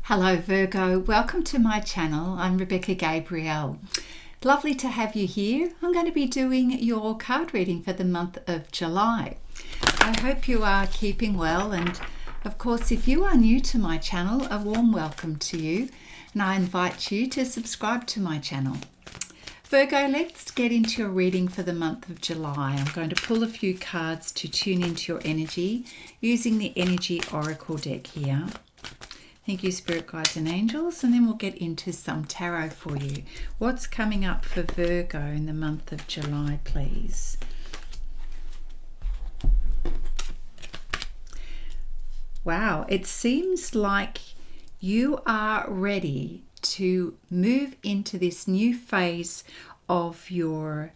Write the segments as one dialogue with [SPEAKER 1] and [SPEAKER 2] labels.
[SPEAKER 1] Hello Virgo, welcome to my channel. I'm Rebecca Gabrielle. Lovely to have you here. I'm going to be doing your card reading for the month of July. I hope you are keeping well, and of course if you are new to my channel, a warm welcome to you, and I invite you to subscribe to my channel. Virgo, let's get into your reading for the month of July. I'm going to pull a few cards to tune into your energy using the Energy Oracle deck here. Thank you, Spirit Guides and Angels, and then we'll get into some tarot for you. What's coming up for Virgo in the month of July, please? Wow, it seems like you are ready to move into this new phase of your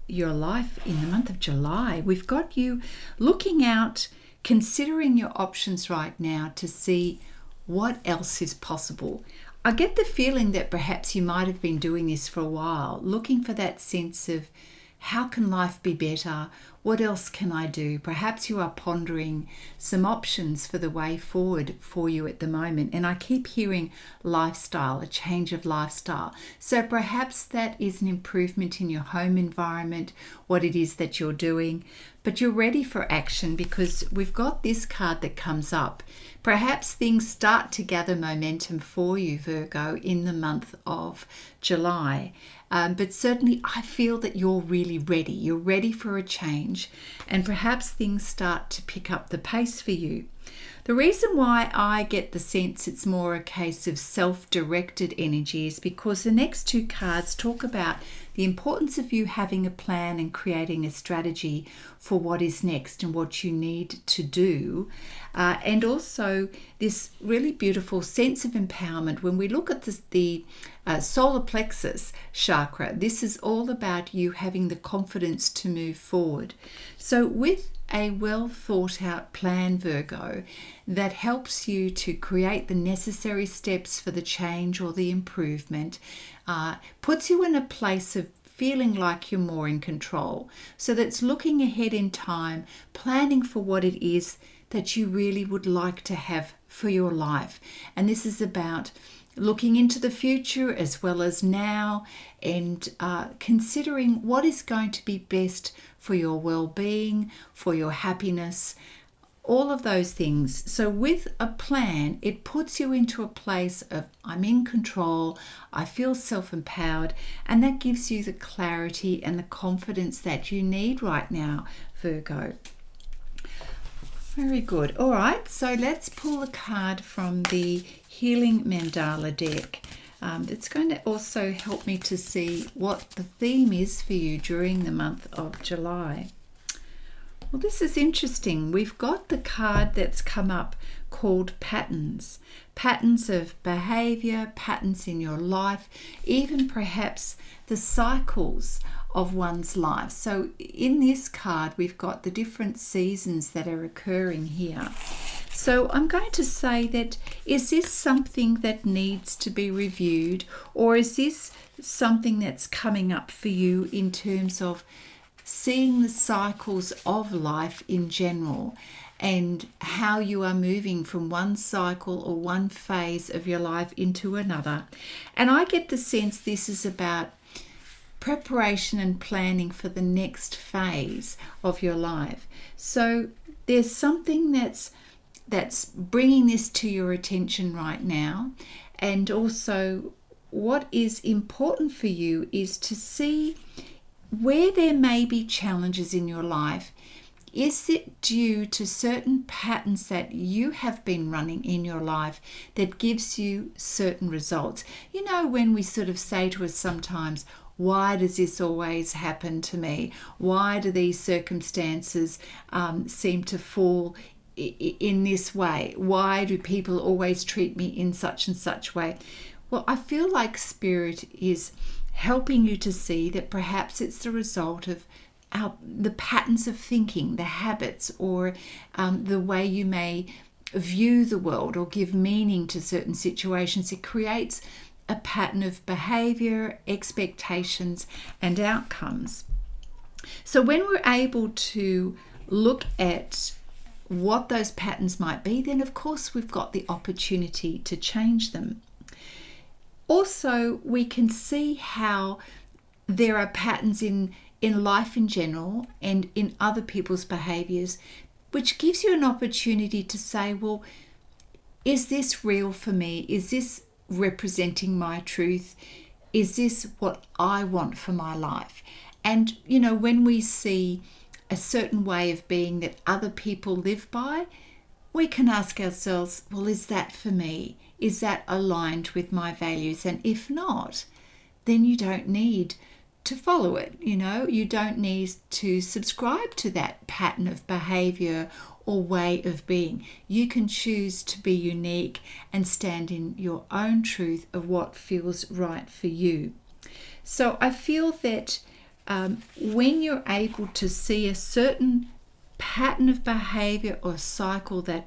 [SPEAKER 1] life in the month of July. We've got you looking out, considering your options right now to see what else is possible. I get the feeling that perhaps you might have been doing this for a while, looking for that sense of how can life be better? What else can I do? Perhaps you are pondering some options for the way forward for you at the moment. And I keep hearing lifestyle, a change of lifestyle. So perhaps that is an improvement in your home environment, what it is that you're doing. But you're ready for action because we've got this card that comes up. Perhaps things start to gather momentum for you, Virgo, in the month of July. But certainly I feel that you're really ready. You're ready for a change, and perhaps things start to pick up the pace for you. The reason why I get the sense it's more a case of self-directed energy is because the next two cards talk about the importance of you having a plan and creating a strategy for what is next and what you need to do. And also this really beautiful sense of empowerment. When we look at the solar plexus chakra, this is all about you having the confidence to move forward. So with a well thought out plan, Virgo, that helps you to create the necessary steps for the change or the improvement, puts you in a place of feeling like you're more in control. So that's looking ahead in time, planning for what it is that you really would like to have for your life. And this is about looking into the future as well as now, and considering what is going to be best for your well-being, for your happiness, all of those things. So with a plan, it puts you into a place of I'm in control, I feel self-empowered, and that gives you the clarity and the confidence that you need right now, Virgo. Very good. All right, so let's pull a card from the Healing Mandala deck. It's going to also help me to see what the theme is for you during the month of July. Well, this is interesting. We've got the card that's come up called patterns. Patterns of behavior, patterns in your life, even perhaps the cycles of one's life. So in this card, we've got the different seasons that are occurring here. So I'm going to say that, is this something that needs to be reviewed, or is this something that's coming up for you in terms of seeing the cycles of life in general and how you are moving from one cycle or one phase of your life into another? And I get the sense this is about preparation and planning for the next phase of your life. So there's something that's bringing this to your attention right now. And also what is important for you is to see where there may be challenges in your life. Is it due to certain patterns that you have been running in your life that gives you certain results? You know, when we sort of say to us sometimes, why does this always happen to me? Why do these circumstances seem to fall in this way? Why do people always treat me in such and such way? Well, I feel like Spirit is helping you to see that perhaps it's the result of the patterns of thinking, the habits, or the way you may view the world or give meaning to certain situations. It creates a pattern of behavior, expectations, and outcomes. So when we're able to look at what those patterns might be, then of course we've got the opportunity to change them. Also, we can see how there are patterns in life in general and in other people's behaviors, which gives you an opportunity to say, well, is this real for me? Is this representing my truth? Is this what I want for my life? And, when we see a certain way of being that other people live by, we can ask ourselves, well, is that for me? Is that aligned with my values? And if not, then you don't need to follow it. You don't need to subscribe to that pattern of behavior or way of being. You can choose to be unique and stand in your own truth of what feels right for you. So I feel that when you're able to see a certain pattern of behavior or cycle that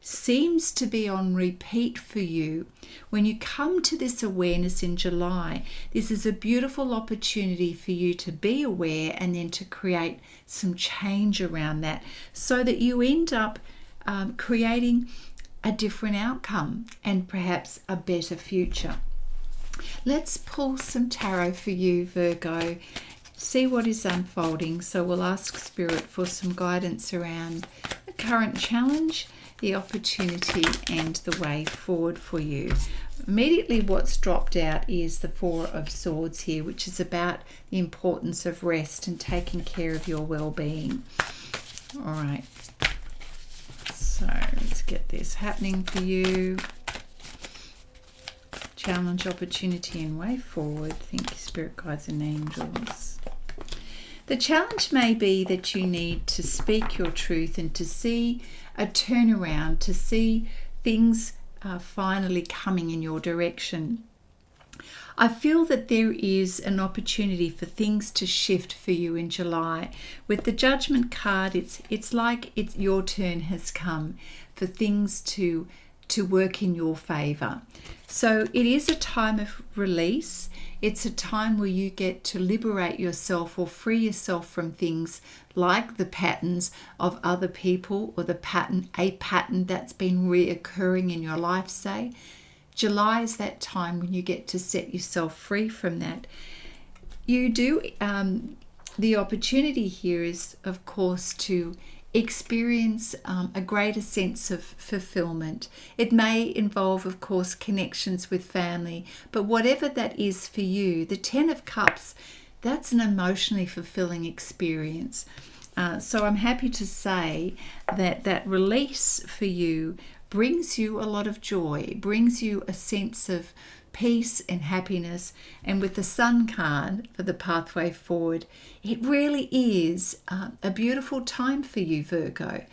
[SPEAKER 1] seems to be on repeat for you, when you come to this awareness in July, this is a beautiful opportunity for you to be aware and then to create some change around that, so that you end up creating a different outcome and perhaps a better future. Let's pull some tarot for you, Virgo. See what is unfolding. So we'll ask Spirit for some guidance around the current challenge, the opportunity, and the way forward for you. Immediately what's dropped out is the Four of Swords here, which is about the importance of rest and taking care of your well-being. All right, so let's get this happening for you. Challenge, opportunity, and way forward. Thank you, Spirit Guides and Angels. The challenge may be that you need to speak your truth and to see a turnaround, to see things finally coming in your direction. I feel that there is an opportunity for things to shift for you in July. With the Judgment card, it's like your turn has come for things to work in your favor. So it is a time of release. It's a time where you get to liberate yourself or free yourself from things like the patterns of other people, or a pattern that's been reoccurring in your life, say. July is that time when you get to set yourself free from that. You do, the opportunity here is, of course, to experience a greater sense of fulfillment. It may involve, of course, connections with family, but whatever that is for you, the Ten of Cups, that's an emotionally fulfilling experience. So I'm happy to say that release for you brings you a lot of joy, brings you a sense of peace and happiness. And with the Sun card for the pathway forward, it really is a beautiful time for you, Virgo.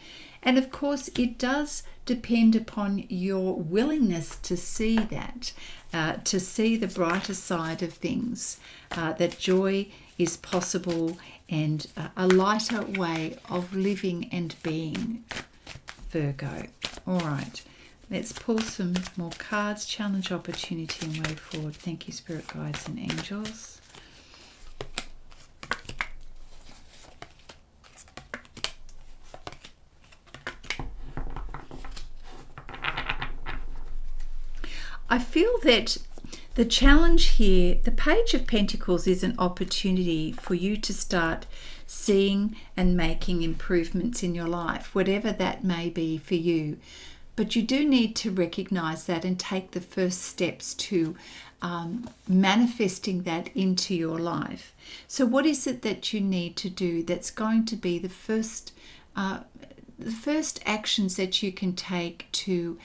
[SPEAKER 1] And of course, it does depend upon your willingness to see that, to see the brighter side of things, that joy is possible and a lighter way of living and being, Virgo. All right. Let's pull some more cards. Challenge, opportunity, and way forward. Thank you, Spirit Guides and Angels. I feel that the challenge here, the Page of Pentacles, is an opportunity for you to start seeing and making improvements in your life, whatever that may be for you. But you do need to recognize that and take the first steps to manifesting that into your life. So what is it that you need to do that's going to be the first actions that you can take to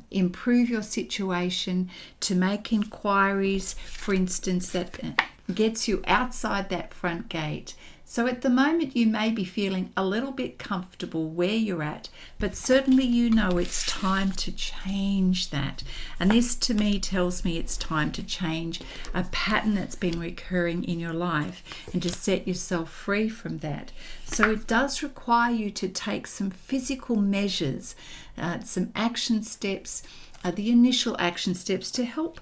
[SPEAKER 1] improve your situation, to make inquiries, for instance, that gets you outside that front gate. So at the moment you may be feeling a little bit comfortable where you're at, but certainly you know it's time to change that. And this to me tells me it's time to change a pattern that's been recurring in your life and to set yourself free from that. So it does require you to take some physical measures, some action steps, the initial action steps to help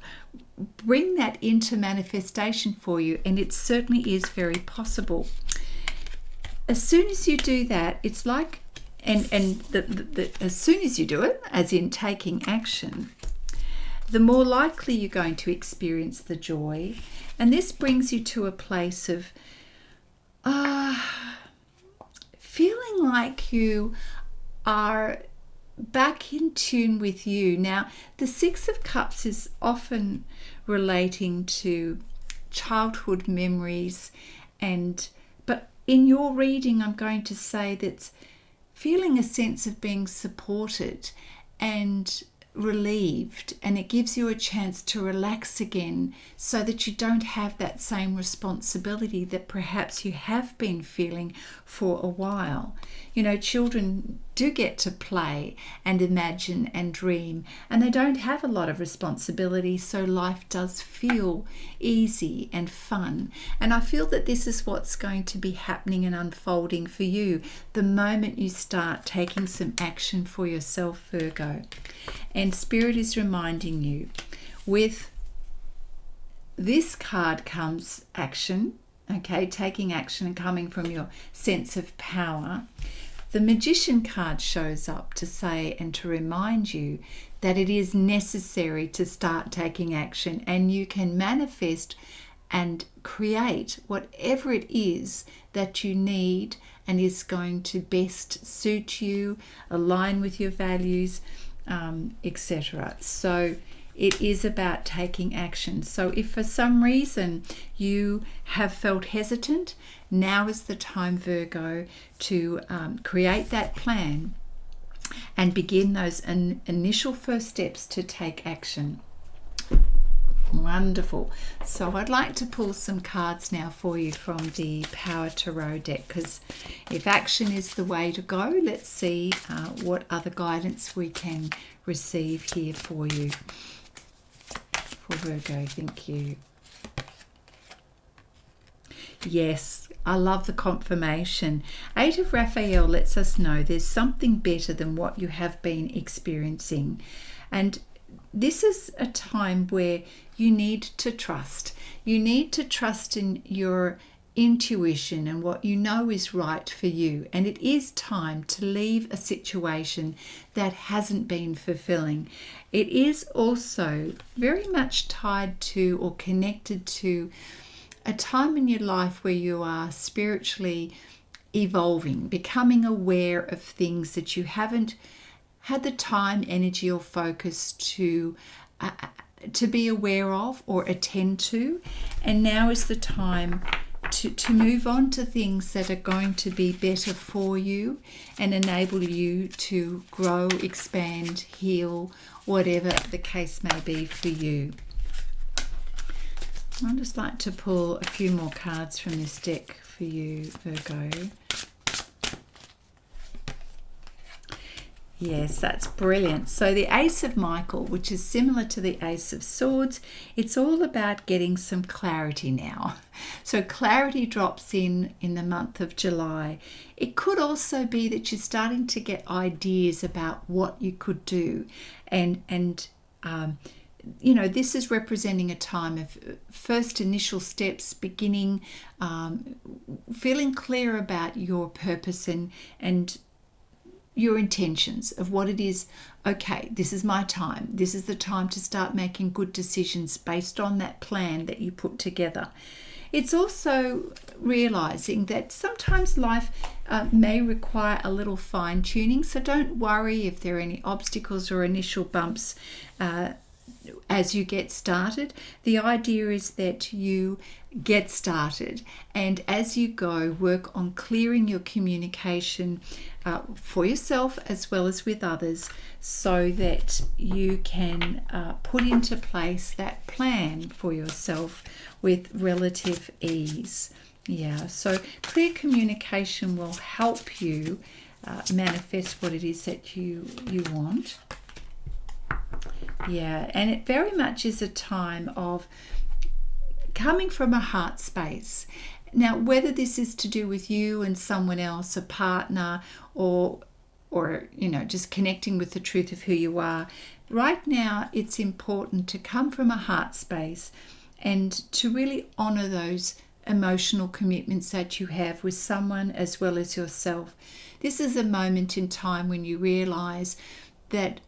[SPEAKER 1] bring that into manifestation for you, and it certainly is very possible. As soon as you do that, it's like as soon as you do it, as in taking action, the more likely you're going to experience the joy. And this brings you to a place of feeling like you are back in tune with you. Now, the Six of Cups is often relating to childhood memories, but in your reading, I'm going to say that's feeling a sense of being supported and relieved, and it gives you a chance to relax again so that you don't have that same responsibility that perhaps you have been feeling for a while. You know, children do get to play and imagine and dream, and they don't have a lot of responsibility, so life does feel easy and fun. And I feel that this is what's going to be happening and unfolding for you the moment you start taking some action for yourself, Virgo. And Spirit is reminding you, with this card comes action, okay, taking action and coming from your sense of power. The Magician card shows up to say and to remind you that it is necessary to start taking action, and you can manifest and create whatever it is that you need and is going to best suit you, align with your values, etc. So it is about taking action. So if for some reason you have felt hesitant, now is the time, Virgo, to create that plan and begin those initial first steps to take action. Wonderful. So I'd like to pull some cards now for you from the Power Tarot deck, because if action is the way to go, let's see what other guidance we can receive here for you. For Virgo, thank you. Yes, I love the confirmation. Eight of Raphael lets us know there's something better than what you have been experiencing. And this is a time where you need to trust. You need to trust in your intuition and what you know is right for you. And it is time to leave a situation that hasn't been fulfilling. It is also very much tied to or connected to a time in your life where you are spiritually evolving, becoming aware of things that you haven't had the time, energy, or focus to be aware of or attend to. And now is the time to move on to things that are going to be better for you and enable you to grow, expand, heal, whatever the case may be for you. I'd just like to pull a few more cards from this deck for you, Virgo. Yes, that's brilliant. So the Ace of Michael, which is similar to the Ace of Swords, it's all about getting some clarity now. So clarity drops in the month of July. It could also be that you're starting to get ideas about what you could do. And you know, this is representing a time of first initial steps, beginning, feeling clear about your purpose and your intentions of what it is. Okay, this is my time. This is the time to start making good decisions based on that plan that you put together. It's also realizing that sometimes life may require a little fine tuning. So don't worry if there are any obstacles or initial bumps as you get started. The idea is that you get started, and as you go, work on clearing your communication for yourself as well as with others, so that you can put into place that plan for yourself with relative ease. Yeah, so clear communication will help you manifest what it is that you want. Yeah, and it very much is a time of coming from a heart space. Now, whether this is to do with you and someone else, a partner, or you know, just connecting with the truth of who you are, right now it's important to come from a heart space and to really honor those emotional commitments that you have with someone as well as yourself. This is a moment in time when you realize that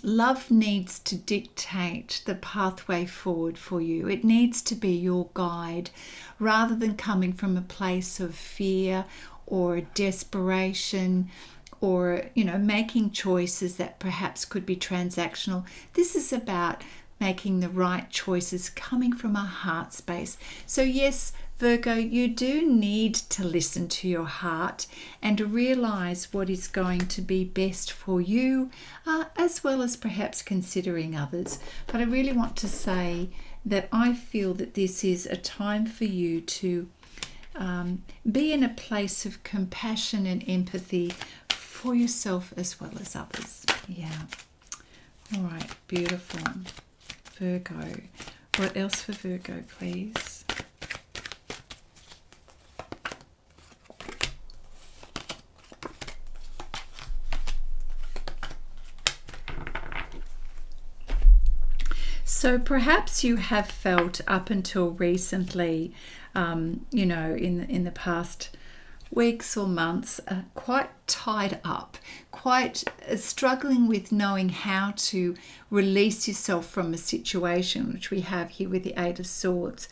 [SPEAKER 1] love needs to dictate the pathway forward for you. It needs to be your guide rather than coming from a place of fear or desperation or, making choices that perhaps could be transactional. This is about making the right choices coming from a heart space. So yes, Virgo, you do need to listen to your heart and to realize what is going to be best for you, as well as perhaps considering others. But I really want to say that I feel that this is a time for you to be in a place of compassion and empathy for yourself as well as others. Yeah. All right, beautiful. Virgo. What else for Virgo, please? So perhaps you have felt up until recently, in the past weeks or months, quite tied up, quite struggling with knowing how to release yourself from a situation, which we have here with the Eight of Swords.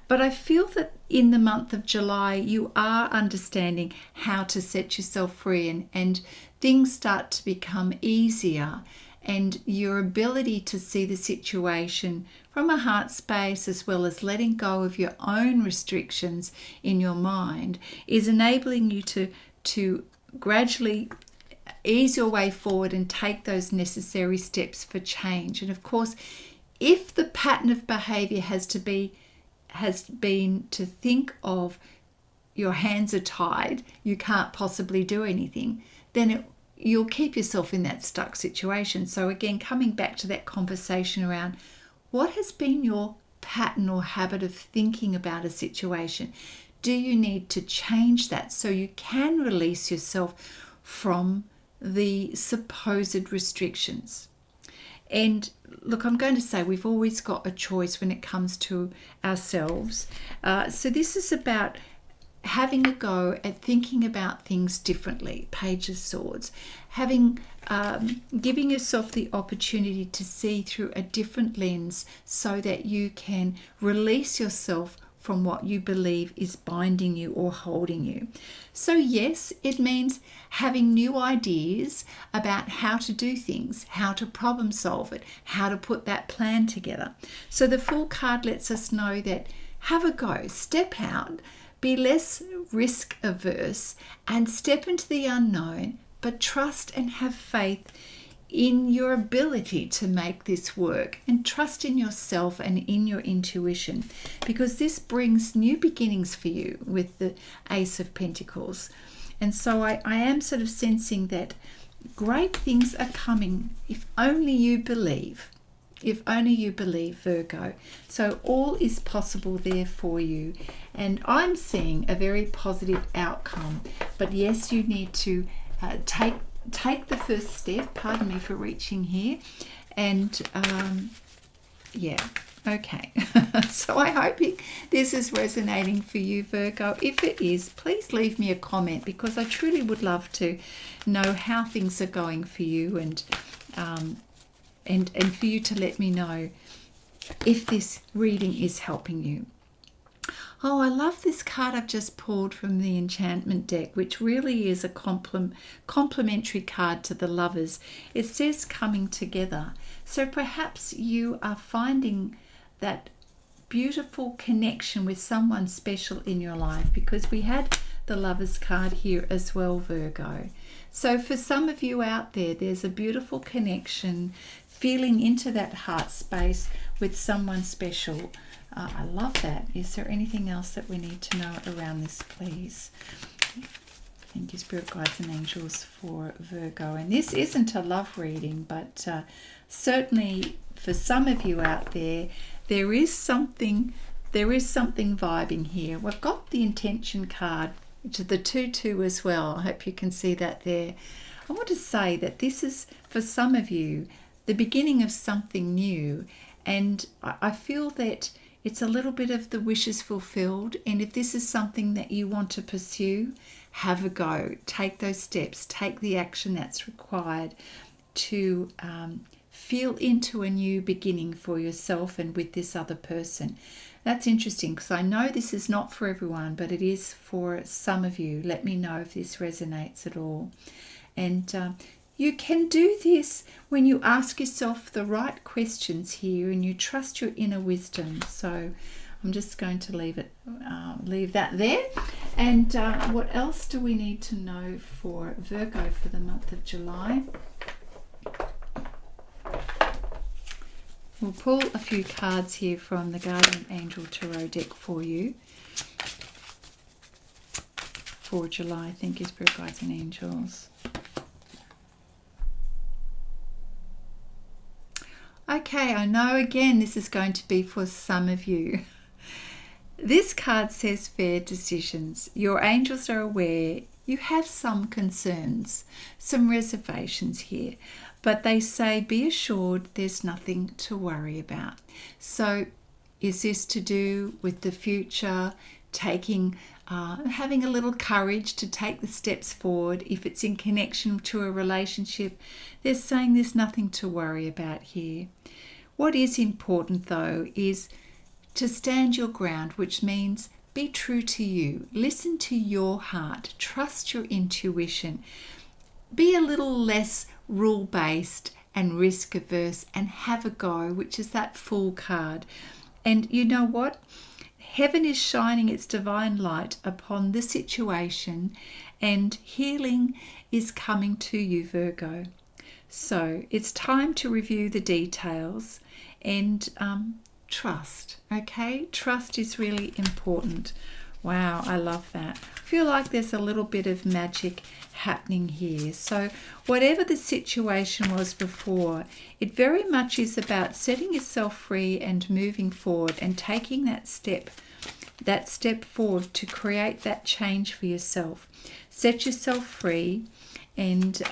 [SPEAKER 1] But I feel that in the month of July, you are understanding how to set yourself free and things start to become easier. And your ability to see the situation from a heart space as well as letting go of your own restrictions in your mind is enabling you to gradually ease your way forward and take those necessary steps for change. And of course, if the pattern of behavior has been to think of your hands are tied, you can't possibly do anything, then you'll keep yourself in that stuck situation. So again, coming back to that conversation around what has been your pattern or habit of thinking about a situation? Do you need to change that so you can release yourself from the supposed restrictions? And look, I'm going to say we've always got a choice when it comes to ourselves. So this is about having a go at thinking about things differently. Page of Swords. Giving yourself the opportunity to see through a different lens so that you can release yourself from what you believe is binding you or holding you. So yes, it means having new ideas about how to do things, how to problem solve it, how to put that plan together. So the Fool card lets us know that have a go, step out, be less risk averse and step into the unknown, but trust and have faith in your ability to make this work and trust in yourself and in your intuition, because this brings new beginnings for you with the Ace of Pentacles. And so I am sort of sensing that great things are coming if only you believe. If only you believe, Virgo. So all is possible there for you. And I'm seeing a very positive outcome. But yes, you need to take the first step. Pardon me for reaching here. And okay. So I'm hoping this is resonating for you, Virgo. If it is, please leave me a comment, because I truly would love to know how things are going for you, and for you to let me know if this reading is helping you. Oh, I love this card I've just pulled from the enchantment deck, which really is a complementary card to the Lovers. It says coming together. So perhaps you are finding that beautiful connection with someone special in your life, because we had the Lovers card here as well, Virgo. So for some of you out there, there's a beautiful connection, feeling into that heart space with someone special. I love that. Is there anything else that we need to know around this, please? Thank you, Spirit Guides and Angels, for Virgo. And this isn't a love reading, but certainly for some of you out there, there is something vibing here. We've got the intention card, which is the 2-2 as well. I hope you can see that there. I want to say that this is, for some of you, the beginning of something new. And I feel that It's a little bit of the wishes fulfilled. And if this is something that you want to pursue, have a go. Take those steps. Take the action that's required to feel into a new beginning for yourself and with this other person. That's interesting because I know this is not for everyone, but it is for some of you. Let me know if this resonates at all. And you can do this when you ask yourself the right questions here and you trust your inner wisdom. So I'm just going to leave that there. And what else do we need to know for Virgo for the month of July? We'll pull a few cards here from the Guardian Angel Tarot deck for you. For July, thank you, Spirit Guides and Angels. Okay, I know again this is going to be for some of you. This card says fair decisions. Your angels are aware you have some concerns, some reservations here, but they say be assured there's nothing to worry about. So is this to do with the future, having a little courage to take the steps forward? If it's in connection to a relationship, they're saying there's nothing to worry about here. What is important though is to stand your ground, which means be true to you. Listen to your heart. Trust your intuition. Be a little less rule-based and risk-averse and have a go, which is that Fool card. And you know what? Heaven is shining its divine light upon the situation and healing is coming to you, Virgo. So it's time to review the details and trust, okay? Trust is really important. Wow, I love that. I feel like there's a little bit of magic happening here. So whatever the situation was before, it very much is about setting yourself free and moving forward and taking that step forward to create that change for yourself. Set yourself free and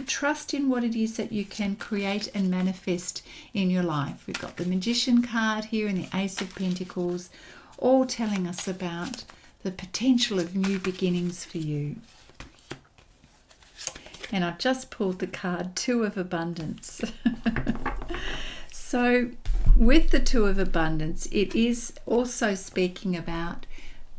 [SPEAKER 1] trust in what it is that you can create and manifest in your life. We've got the Magician card here and the Ace of Pentacles, all telling us about the potential of new beginnings for you. And I've just pulled the card Two of Abundance. So with the Two of Abundance, it is also speaking about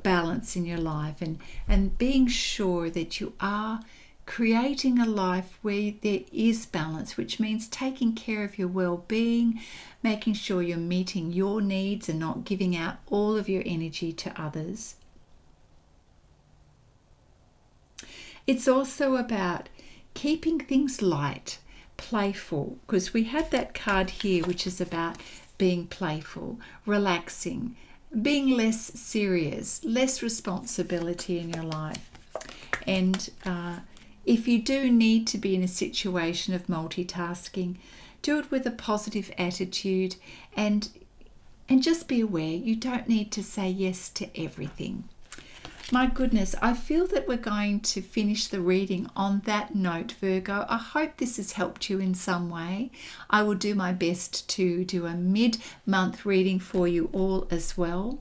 [SPEAKER 1] balance in your life and being sure that you are creating a life where there is balance, which means taking care of your well-being, making sure you're meeting your needs and not giving out all of your energy to others. It's also about keeping things light, playful, because we have that card here which is about being playful, relaxing, being less serious, less responsibility in your life. And if you do need to be in a situation of multitasking, do it with a positive attitude and just be aware you don't need to say yes to everything. My goodness, I feel that we're going to finish the reading on that note, Virgo. I hope this has helped you in some way. I will do my best to do a mid-month reading for you all as well.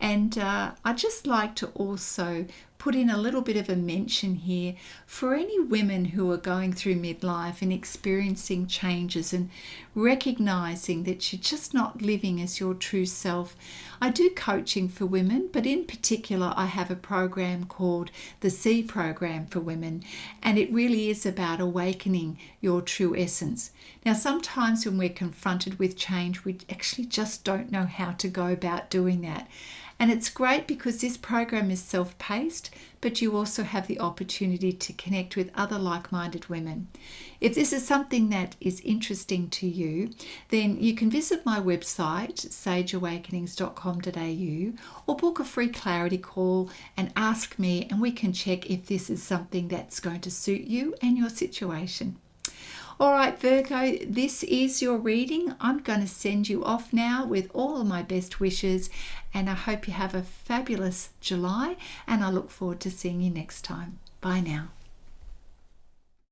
[SPEAKER 1] And I'd just like to also put in a little bit of a mention here for any women who are going through midlife and experiencing changes and recognizing that you're just not living as your true self. I do coaching for women, but in particular I have a program called the C program for women, and it really is about awakening your true essence. Now sometimes when we're confronted with change, we actually just don't know how to go about doing that. And it's great because this program is self-paced, but you also have the opportunity to connect with other like-minded women. If this is something that is interesting to you, then you can visit my website, sageawakenings.com.au, or book a free clarity call and ask me, and we can check if this is something that's going to suit you and your situation. All right, Virgo, this is your reading. I'm going to send you off now with all of my best wishes, and I hope you have a fabulous July, and I look forward to seeing you next time. Bye now.